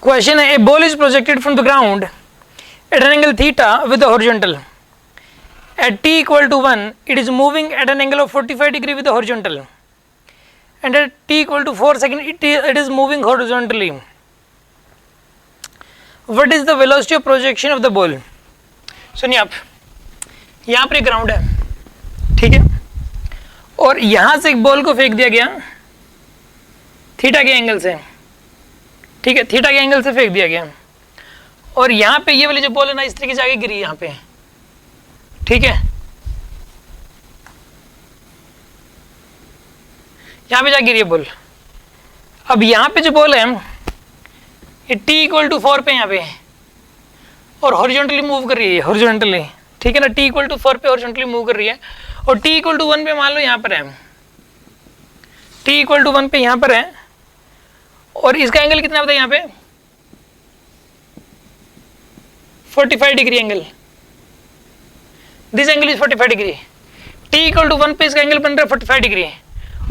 Question है, a ball is projected from the ground at an angle theta with the horizontal at t equal to 1 it is moving at an angle of 45 degree with the horizontal and at t equal to 4 second it is moving horizontally. What is the velocity of projection of the ball? सुनिए आप, यहाँ पर एक ground है, ठीक है, और यहाँ से एक बॉल को फेंक दिया गया थीटा के एंगल से, ठीक है, थीटा के एंगल से फेंक दिया गया, और यहाँ पे ये वाली जो बॉल है ना इस तरीके से आगे गिरी यहाँ पे, ठीक है, यहां पे जा गिरी है बॉल। अब यहां पे जो बॉल है ये t इक्वल टू 4 पे यहाँ पे और हॉरिजॉन्टली मूव कर रही है, हॉरिजॉन्टली, ठीक है ना, t इक्वल टू 4 पे हॉरिजॉन्टली मूव कर रही है, और t इक्वल टू 1 पे मान लो यहाँ पर है, t इक्वल टू 1 पे यहाँ पर है, और इसका एंगल कितना होता है यहाँ पे 45 degree angle, this angle is 45 degree, t equal to 1 पे इसका एंगल बन रहा है 45 डिग्री,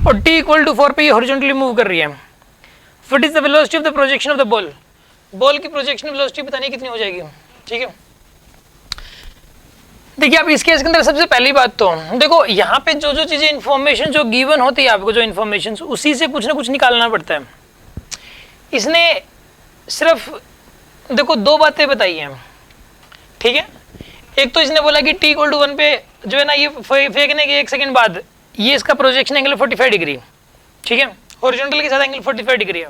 और t इक्वल टू 4 पे ये हॉरिजॉन्टली मूव कर रही है। What is the velocity of the projection of the ball? Ball की प्रोजेक्शन वेलोसिटी बतानी कितनी हो जाएगी, ठीक है। देखिए आप इस केस के अंदर सबसे पहली बात तो देखो यहाँ पे जो जो चीजें इन्फॉर्मेशन जो गिवन होती है आपको, जो इन्फॉर्मेशन उसी से कुछ ना कुछ निकालना पड़ता है। इसने सिर्फ देखो दो बातें बताई हैं, ठीक है, एक तो इसने बोला कि t इक्वल टू 1 पे जो है ना ये फेंकने के 1 सेकंड बाद ये इसका प्रोजेक्शन एंगल 45 डिग्री, ठीक है, हॉरिजॉन्टल के साथ एंगल 45 डिग्री है।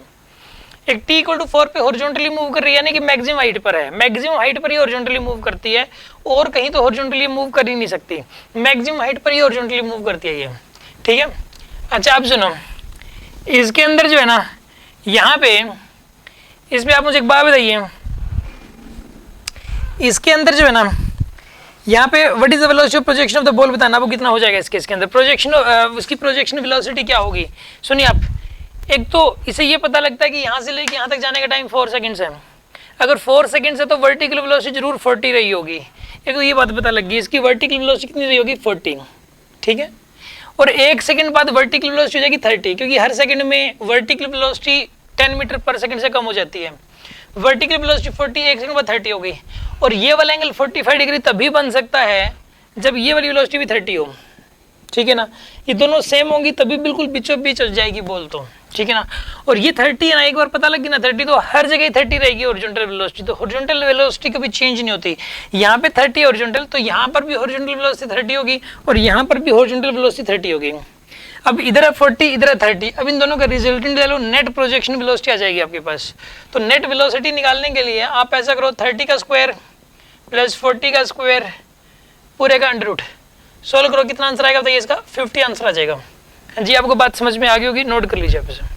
एक t इक्वल टू 4 पे हॉरिजॉन्टली मूव कर रही है, यानी कि मैक्सिमम हाइट पर है, मैक्सिमम हाइट पर ही हॉरिजॉन्टली मूव करती है, और कहीं तो हॉरिजॉन्टली मूव कर ही नहीं सकती, मैक्सिमम हाइट पर ही हॉरिजॉन्टली मूव करती है ये, ठीक है। अच्छा आप सुनो, इसके अंदर जो है ना यहाँ पे इस पे आप मुझे एक बात बताइए, इसके अंदर जो है ना यहाँ पे what is the velocity of projection of the ball बताना, वो कितना हो जाएगा इसके अंदर प्रोजेक्शन, उसकी प्रोजेक्शन वेलोसिटी क्या होगी। सुनिए आप, एक तो इसे ये पता लगता है कि यहाँ से लेके यहाँ तक जाने का टाइम 4 सेकंड्स है, अगर 4 सेकंड्स है तो वर्टिकल वेलोसिटी जरूर 40 रही होगी, एक तो ये बात पता लग गई, इसकी वर्टिकल वेलोसिटी कितनी रही होगी 40, ठीक है, और 1 सेकंड बाद वर्टिकल वेलोसिटी हो जाएगी 30, क्योंकि हर सेकंड में वर्टिकल वेलोसिटी 10 मीटर पर सेकंड से कम हो जाती है, वर्टिकल वेलोसिटी 40 1 सेकंड बाद 30 हो गई, और ये वाला एंगल 45 डिग्री तभी बन सकता है जब ये वाली वेलोसिटी भी 30 हो, ठीक है ना, ये दोनों सेम होंगी तभी बिल्कुल बीचों बीच हो जाएगी बॉल तो, ठीक है ना, और ये 30 है ना, एक बार पता लग गया ना 30 तो हर जगह 30 रहेगी हॉरिजॉन्टल वेलोसिटी, तो हॉरिजॉन्टल वेलोसिटी कभी चेंज नहीं होती, यहाँ पे 30 हॉरिजॉन्टल, तो यहाँ पर भी हॉरिजॉन्टल वेलोसिटी 30 होगी, और यहाँ पर भी हॉरिजॉन्टल वेलोसिटी 30 होगी। अब इधर है 40 इधर है 30, अब इन दोनों का रिजल्टेंट ले लो, नेट प्रोजेक्शन वेलोसिटी आ जाएगी आपके पास। तो नेट वेलोसिटी निकालने के लिए आप ऐसा करो 30 का स्क्वायर प्लस 40 का स्क्वायर पूरे का अंडर रूट, सोल्व करो, कितना आंसर आएगा बताइए इसका, 50 आंसर आ जाएगा। जी आपको बात समझ में आ गई होगी, नोट कर लीजिए आप इसे।